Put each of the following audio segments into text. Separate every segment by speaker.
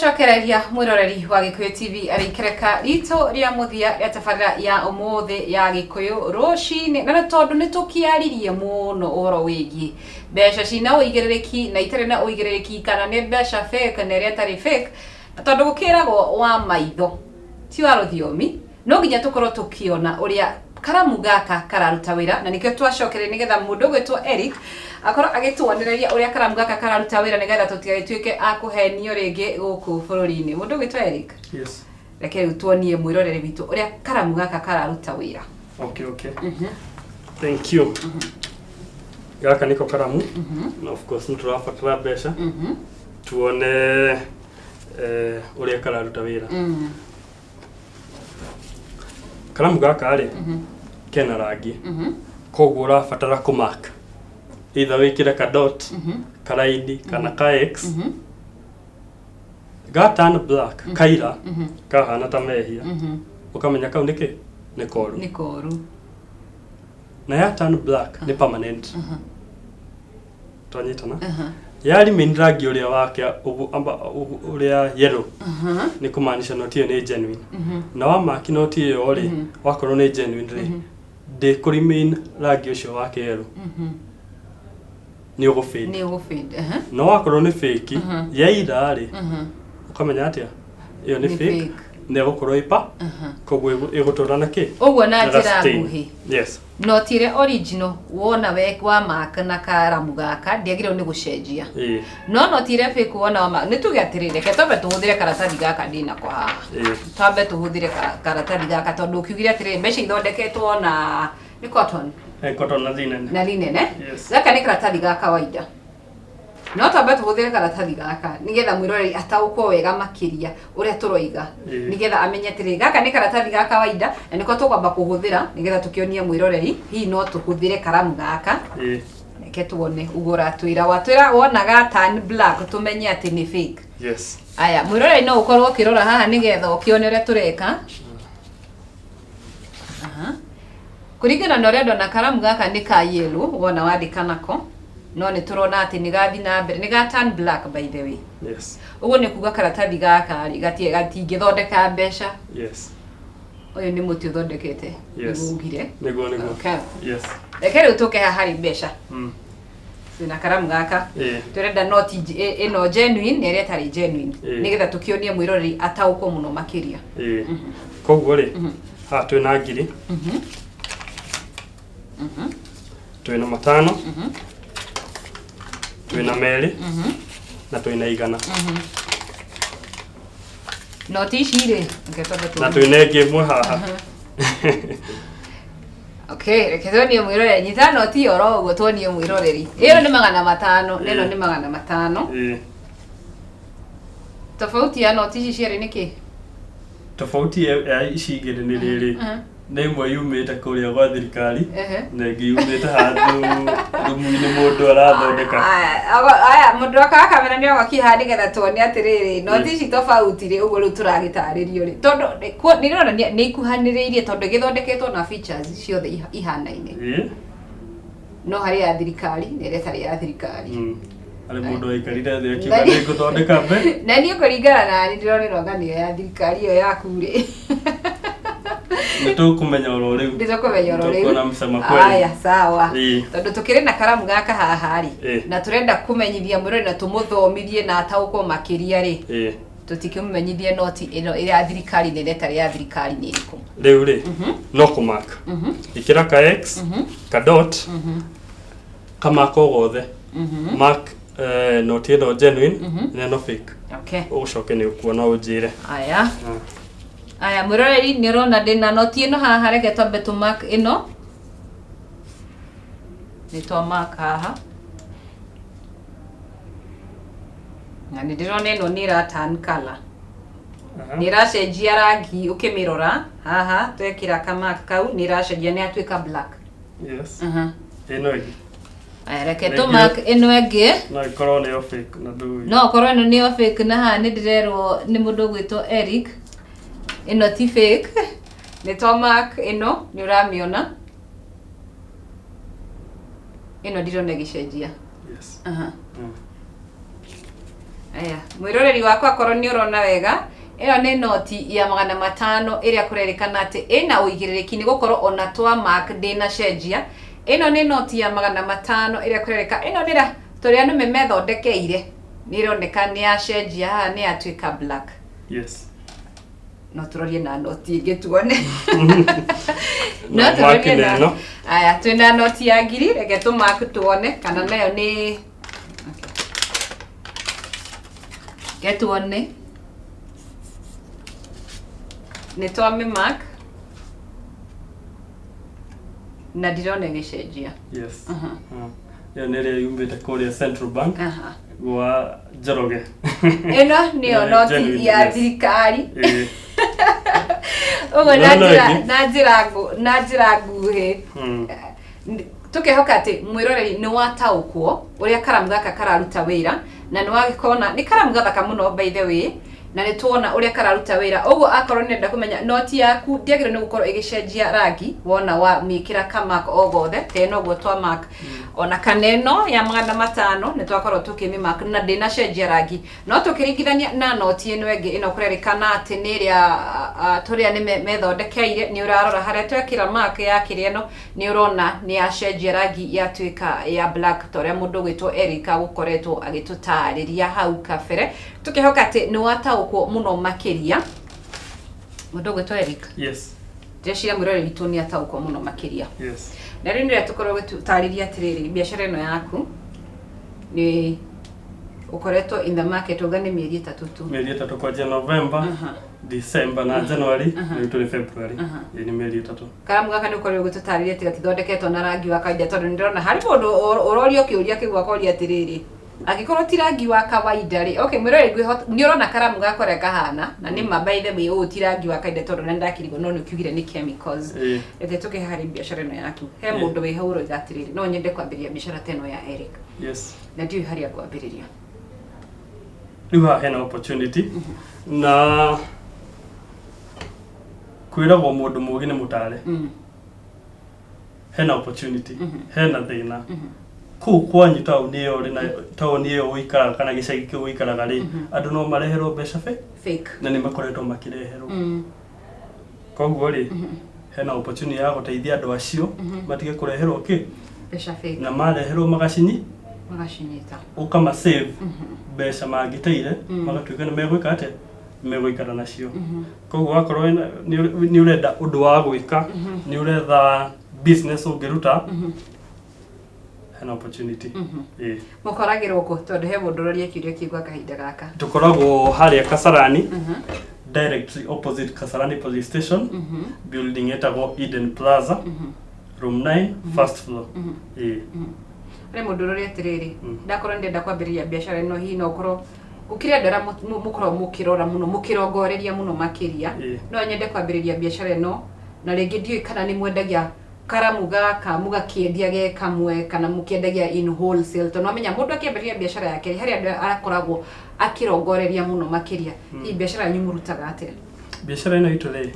Speaker 1: twacokereria mwiroreri wa Gikuyu TV arikereka rito ria muthia ria tabarira ya umuthi ya Gikuyu rucini na tondu nitukiaririe muno uhoro wigi mbeca cina uigiririki na itare na uigiririki kana ni mbeca fake na ria tari fake tondu gukiragwo wa maitho ti wa ruthiomi no nginya tukorwo tukiona uria karamu gaka kararuta wira na nikio twacokere nigetha mundu gwitwo Eric akorwo agituonereria uria karamu gaka kararuta wira nigetha tutigatuike akuhenio ringi guku bururi-ini. Mundu gwitwo Eric,
Speaker 2: yes,
Speaker 1: reke tuonie mwirorere witu uria karamu gaka kararuta wira.
Speaker 2: Okay. Thank you. Gaka niko karamu na of course niturabatara mbeca tuone uria kararuta wira. Karamu gaka ri kena rangi koguo urabatara kumark either wikire ka dot karaidi kana ka x gatan black kaira kahana ta mehia ukamenya kau niki ni koru na ya turn black ni permanent twanyitana yari main rangi uria wake uria yellow ni kumaanisha noti ni genuine na wa mark noti iyo ri wakorwo ni genuine ri de kuri main rangi ucio wake yellow ni ugufade no wakorwo ni fake yaira ri ukamenya atia iyo ni fake ne gukorwo ipa koguo iguturana ki
Speaker 1: uguo na njira nguhi.
Speaker 2: Yes,
Speaker 1: no tire original wona we kwa mark na karamu gaka ndiagire ni gucenjia no tire fake wona wa ni tuge atirire ke tobe tuhuthire karatathi gaka ndina kwa haha tobe tuhuthire karatathi gaka tondu ukiugire atirire mbeca ithondeketwo na ni cotton
Speaker 2: cotton na
Speaker 1: linene
Speaker 2: yes.
Speaker 1: Gaka ni karatathi ga kawaida no tobe tuhuthire karatathi gaka nigetha mwiroreri ataukwo wega makiria uria turoiga nigetha amenye atirire gaka ni karatathi ga kawaida na niko tugomba kuhuthira nigetha tukionie mwiroreri hi no tuhuthire karamu gaka reke tuone ugura twira watwira wona ga turn black tumenye ati ni fake.
Speaker 2: Yes,
Speaker 1: aya mwiroreri no ukorwo ukirora haha nigetha ukione uria tureka kuringana na uria ndona karamu gaka ni ka yellow wona wandikanako no ni turona ati ni gathi na mbere ni ga turn black by the way.
Speaker 2: Yes,
Speaker 1: uguo ni kuga karatathi gaka gatingithondeka mbeca.
Speaker 2: Yes,
Speaker 1: uyu ni muti uthondekete
Speaker 2: nigugire
Speaker 1: okay.
Speaker 2: Yes,
Speaker 1: reke riu tuke hari mbeca sina karamu gaka turenda noti ino genuine na iria tari genuine nigetha tukionie mwiroreri ataukwo muno makiria
Speaker 2: koguo ri ha twina ngiri twina matano twina meri na twina igana
Speaker 1: noti ici ri
Speaker 2: na twina ingi imwe haha
Speaker 1: okay reke tuonie mwiroreri nyita noti yoro uguo tuonie mwiroreri iyo ni 500 neno ni 500 tofauti ya noti ici ciari niki
Speaker 2: tofauti ya ici igiri ni riri na imwe yumite kuria gwa thirikari na ingi yumite handu rumu-ini mundu arathondeka
Speaker 1: aya mundu akakamera ni agwakiha nigetha tuone atiriri noti ici tofauti ri uguo riu turagitaririo ri tondu nirona ni ikuhaniriirie tondu githondeketwo na features ciothe ihanaine no hari ya thirikari ni iria tari ya thirikari
Speaker 2: ale mundu aikarire thia kiuga ni guthondeka mbe
Speaker 1: na ni kuringana na ni ndironera ngani ya thirikari iyo yaku ri
Speaker 2: nitukumenya oro riu
Speaker 1: tukona
Speaker 2: msema kweli.
Speaker 1: Aya sawa tondu tukiri na karamu gaka haha ri na turenda kumenyithia mwirori na tumuthomirie na ataukwo makiria ri tutikimumenyithie noti ino ira thirikari nene tari ya thirikari ni iriku
Speaker 2: riu ri no kumark ikira ka x ka dot kama ko gothe mark noti ino genuine no fake.
Speaker 1: Okay,
Speaker 2: ucoke ni ukuona unjire
Speaker 1: aya mwiroreri ni rona ndina noti ino haha reke twambe tu mark ino ni to mark haha na ni ndirona ino ni ra turn color ni ra cenjia rangi ukimirora haha twekira kama kau ni ra cenjia ni atwika black.
Speaker 2: Yes, ino igi
Speaker 1: aya reke tu mark ino ege
Speaker 2: no ikorwo ni fake na ndui
Speaker 1: no korwo ino ni fake na haha ni ndirerwo ni mundu gwitwo Eric ino ti fake ni to mark ino ni uramiona ino ndirona gicenjia.
Speaker 2: Yes,
Speaker 1: aya mwiroreri wakwa korwo ni urona wega ĩyo nĩ noti ya 500 ĩrĩa kũrerĩkana atĩ ĩna ũigĩrĩrĩki nĩ gũkorwo ona twa mark ndĩna cenjia. Ĩno nĩ noti ya 500 ĩrĩa kũrerĩka ĩno nĩra tũrĩa nĩ methondekeire nĩ ĩroneka nĩ ya cenjia haha nĩ yatuĩka black.
Speaker 2: Yes.
Speaker 1: No turorie na noti ingĩ tuone. No turorie na aya twĩna noti ya ngiri reke tũmark tuone kana nayo nĩ getuone nĩ twame mark na ndirona gĩcenjia.
Speaker 2: Yes. Yo nĩrĩa yumĩte kũrĩa Central Bank gwa Njoroge.
Speaker 1: Ĩno nĩyo noti ya thirikari. Ũguo na njĩra nguhĩ tũkehoka atĩ mwĩroreri nĩ wataũkwo ũrĩa karamu gaka kararuta wĩra na nĩ wagĩkona nĩ karamu gathaka mũno by the way na nĩ tuona ũrĩa kararuta wĩra. Ũguo akorwo nĩenda kũmenya noti yaku ndiagĩrĩirwo nĩ gũkorwo ĩgĩcenjia rangi wona wa mĩkĩra kamark o gothe tena ũguo twa mark ona kaneno ya 500 nĩ twakorwo tũkĩmĩmark na ndĩnacenjia rangi. No tũkĩringithania na noti ĩno ĩngĩ ĩno kũrerĩkana atĩ nĩ ĩrĩa tũrĩa nĩ methondekeire nĩ ũrarora harĩa twekĩra mark ya kĩrĩa ĩno nĩ ũrona nĩ yacenjia rangi yatuĩka ya black torĩa mũndũ gwĩtwo Erika gũkoretwo agĩtũtarĩria hau kabere. Tũkĩhoka atĩ nĩ wataũkwo mũno makĩria mũndũ gwĩtwo Erika.
Speaker 2: Yes.
Speaker 1: Ndĩreciria mwĩroreri witũ nĩ ataũkwo mũno makĩria.
Speaker 2: Yes.
Speaker 1: Na rĩu nĩrĩa tũkorwo gũtarĩria atĩrĩrĩ biacara ĩno yaku nĩ ukoretwo in the market ũga nĩ mĩeri 3 tu.
Speaker 2: Mĩeri 3 kwanjia November, December na January na tuli February. Ni mĩeri 3.
Speaker 1: Karamu gaka nĩ ukoretwo gũtũtarĩria atĩ gatithondeketwo na rangi wa kawaida tondũ nĩndĩrona harĩ mũndũ ũrorio kĩũria kĩu akoria atĩrĩrĩ angĩkorwo ti rangi wa kawaida rĩ okay mwĩroreri nĩ ũrona karamu gaka ũrĩa kahana na nĩ ma by the way ũũ ti rangi wa kawaida tondũ nĩ ndakirigwo no nĩ ũkiugire nĩ chemicals. Reke tũke harĩ biacara ĩno yaku he mũndũ wĩ hau ũroiga atĩrĩrĩ no nyende kwambĩrĩria biacara teno ya Eric.
Speaker 2: Yes.
Speaker 1: Na ndiũĩ harĩa kwambĩrĩria.
Speaker 2: Rĩu haha hena opportunity na kwĩragwo mũndũ mũgĩ nĩ mũtare. Hena opportunity hena thĩna kũu kwanyu taũni ĩyo rĩ na taũni ĩyo ũikaraga kana gĩcagi kĩu ũikaraga rĩ andũ no mareherwo mbeca
Speaker 1: fake
Speaker 2: na nĩ makoretwo makĩreherwo. Koguo rĩ hena opportunity ya gũteithia andũ acio matige kũreherwo
Speaker 1: mbeca fake
Speaker 2: na mareherwo magacinyita ũkama save mbeca mangĩteire magatuĩka nĩ megwĩka atĩa megũikara nacio. Koguo wakorwo nĩ ũrenda ũndũ wa gwĩka nĩ ũretha business ũngĩruta an opportunity.
Speaker 1: Mũkoragĩrwo kũ tondũ he mũndũ ũroria kĩũria kĩigua kahinda gaka.
Speaker 2: Tũkoragwo harĩa Kasarani directly opposite Kasarani police station building etagwo Eden Plaza room 9 first floor.
Speaker 1: Rĩ mũndũ ũroria atĩrĩrĩ ndakorwo ndenda kwambĩrĩria biacara ĩno hihi no ũkorwo gũkĩrĩa ndara mũkorwo mũkĩrora mũno mũkĩrongoreria mũno makĩria no nyende kwambĩrĩria biacara ĩno na rĩngĩ ndiũĩ kana nĩ mwendagia karamu gaka mũgakĩendia ge kamwe kana mũkĩendagia in wholesale tondũ amenya mũndũ akĩambĩrĩria biacara yake harĩa andũ arakoragwo akĩrongoreria mũno makĩria hihi biacara yanyu mũrutaga atĩa?
Speaker 2: Biacara ĩno itũ rĩ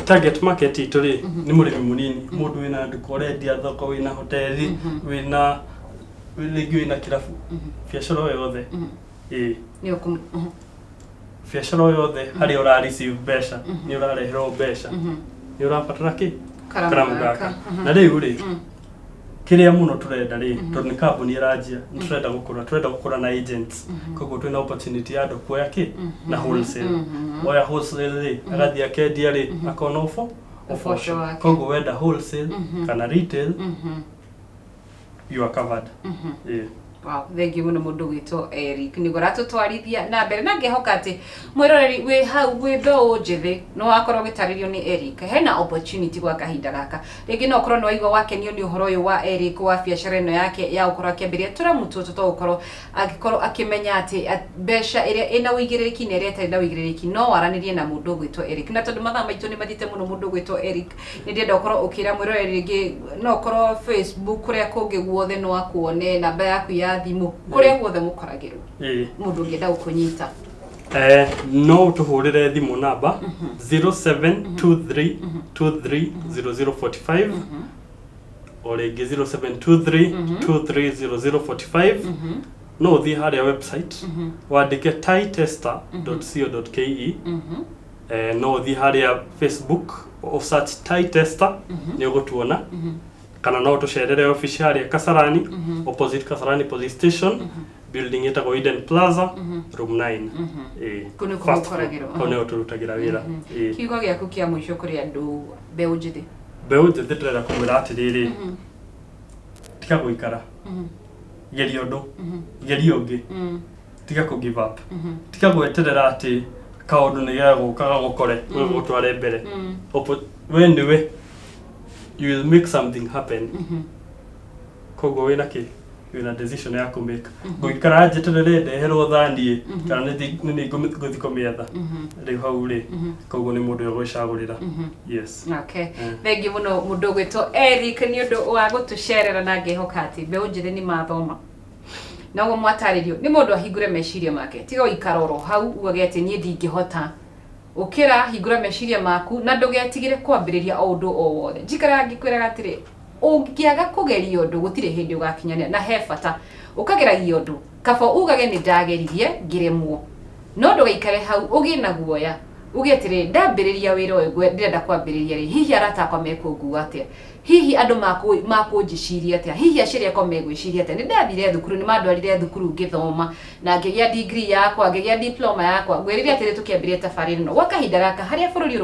Speaker 2: target market itũ rĩ nĩ mũrĩmi mũnini mũndũ wĩna nduka ũrendia thoko wĩna hoteli wĩna wĩna kirabu biacara o yothe
Speaker 1: nĩ ũkũm
Speaker 2: biacara o yothe harĩa ũra receive mbeca nĩ ũrareherwo mbeca nĩ ũrabatara kĩ karamu gaka na rĩu rĩ kĩrĩa mũno tũrenda rĩ tondũ nĩ kambuni ĩranjia nĩ tũrenda gũkũra na agents koguo twĩna opportunity ya andũ kuoya kĩ na wholesale oya wholesale rĩ agathiĩ akendia rĩ akona ũboco koguo wenda wholesale kana retail you are covered.
Speaker 1: Wow, thank you mũno mũndũ gwĩtwo Eric nĩguo ratũtwarithia na mbere na ngĩhoka atĩ mwĩroreri wĩ hau gwĩ mbeũ njĩthĩ no wakorwo gĩtarĩrio nĩ Eric hena opportunity gwa kahinda gaka rĩngĩ no ũkorwo nĩ waigua wakenio nĩ ũhoro ũyũ wa Eric wa biacara ĩno yake ya gũkorwo akĩambĩrĩria tũramu tũtũ tũgũkorwo angĩkorwo akĩmenya atĩ mbeca ĩrĩa ĩna ũigĩrĩrĩki na ĩrĩa ĩtarĩ na ũigĩrĩrĩki no waranĩrie na mũndũ gwĩtwo Eric na tondũ mathaa maitũ nĩ mathiĩte mũno mũndũ gwĩtwo Eric nĩ ndĩrenda gũkorwo ũkĩra mwĩroreri rĩngĩ no ũkorwo Facebook kũrĩa kũngĩ guothe no akuone namba yaku ya thimũ kũrĩa guothe mũkoragĩrwo mũndũ ũngĩenda gũkũnyita
Speaker 2: no tũhũrĩre thimũ namba 0723230045 o rĩngĩ 0723230045 no thi haria website wandike taitester.co.ke no thi haria Facebook o search taitester ni ugutuona kana no tucerere office haria Kasarani opposite Kasarani police station building itagwo Eden Plaza room 9
Speaker 1: kuno kukoragirwo
Speaker 2: kuno turutagira wira
Speaker 1: kiugo giaku kia mwisho kuri andu beũ njĩthĩ
Speaker 2: ndĩrenda kũmwĩra atĩrĩrĩ tiga gũikara geria ũndũ geria ũngĩ tiga kũ give up tiga gweterera atĩ kaũndũ nĩ gegũkaga gũkore gũtware mbere we nĩwe you will make something happen koguo wĩna kĩ wĩna decision ya kũ make gũikara njeterere ndeherwo thani kana nĩ ngũthi kũmĩetha rĩu hau rĩ koguo nĩ mũndũ ũgwĩcagũrĩra yes
Speaker 1: okay thengi mũno mũndũ gwĩtwo Eric nĩ ũndũ wa gũtũcerera na ngehoka atĩ mbeũ njĩthĩ nĩ mathoma naguo mwatarĩrio nĩ mũndũ ahingũre meciria make tiga ũikara oro hau uge atĩ niĩ ndingĩhota ũkĩra hingũra meciria maku na ndũgetigĩre kwambĩrĩria o ũndũ o wothe njikara ngĩkwĩraga atĩrĩ ũngĩaga kũgeria ũndũ gũtirĩ hĩndĩ ũgakinyania na he bata ũkageragia ũndũ kaba ugage nĩ ndageririe ngĩremwo no ndũgaikare hau ũgĩe na guoya uge atĩrĩ ndambĩrĩria wĩra ũyũ ndĩrenda kwambĩrĩria rĩ hihi arata akwa mekũngua atĩa hihi andũ makũnjiciria atĩa hihi aciari akwa megwĩciria atĩa nĩ ndathire thukuru nĩ mandwarire thukuru ngĩthoma na ngĩgĩa degree yakwa ngĩgĩa diploma yakwa ngwĩrĩire atĩrĩ tũkĩambĩrĩria tabarĩra ĩno gwa kahinda gaka harĩa bũrũri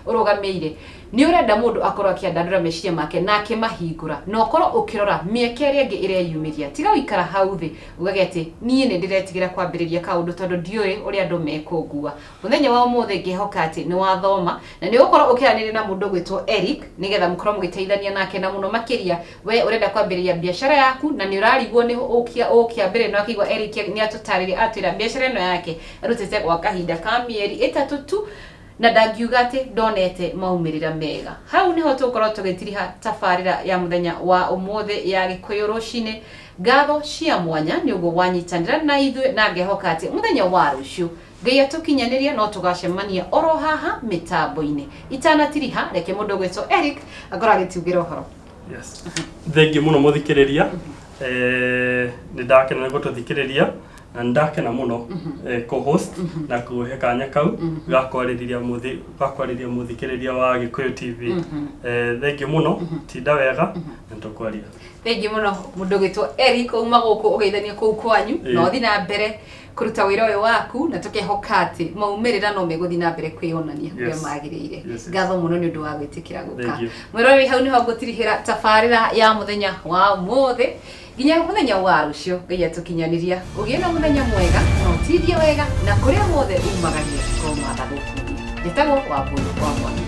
Speaker 1: ũrũgamĩire nĩ ũrenda mũndũ akorwo akĩandandũra meciria make na akĩmahingũra na ũkorwo ũkĩrora mĩeke ĩrĩa ĩngĩ ĩreyumĩria tiga ũikara hau thĩ ugage atĩ niĩ nĩ ndĩretigĩra kwambĩrĩria kaũndũ tondũ ndiũĩ ũrĩa andũ mekũngua mũthenya wa ũmũthĩ ngĩhoka atĩ nĩ wathoma na nĩ ũgũkorwo ũkĩaranĩria na mũndũ gwĩtwo Eric nĩgetha mũkorwo mũgĩteithania nake na mũno makĩria we ũrenda kwambĩrĩria biacara yaku na nĩ ũrarigwo nĩ ũkĩambĩrĩria na akĩigua Eric nĩ atũtarĩria atwĩra biacara ĩno yake arutĩte gwa kahinda ka mĩeri 3 tu na ndagiuga atĩ ndonete maumĩrĩra mega hau niho tũkorwo tũgĩtiriha tabarĩra ya mũthenya wa ũmũthĩ ya Gĩkũyũ rũcinĩ ngatho cia mwanya nĩ ũguo wanyitanĩra na ithuĩ na ngehoka atĩ mũthenya wa rũciũ Ngai atũkinyanĩria no tũgacemania oro haha mĩtambo-inĩ itanatiriha reke mũndũ gwĩtwo Eric akorwo agĩtiugĩra ũhoro
Speaker 2: yes thengiũ mũno mũthikĩrĩria nĩ ndakena nĩ gũtũthikĩrĩria na ndakena mũno co-host na kũhe kanya kau gakwarĩrĩria mũthikĩrĩria wa Gĩkũyũ TV thengiũ mũno tinda wega na tũkwaria
Speaker 1: thengiũ mũno mũndũ gwĩtwo Eric uma gũkũ ũgeithania kũu kwanyu no thiĩ na mbere kuruta wĩra ũyũ waku na tũkehoka atĩ maumĩrĩra no megũthiĩ na mbere kwĩyonania ũrĩa magĩrĩire ngatho mũno nĩ ũndũ wa gwĩtĩkĩra gũka mwĩroreri hau nĩho ngũtirihĩra tabarĩra ya mũthenya wa ũmũthĩ nginya mũthenya wa rũciũ Ngai atũkinyanĩria ũgĩe na mũthenya mwega na ũtithie wega na kũrĩa mothe umagaria ko mathathũki njĩtagwo Wambũi wa Mwangi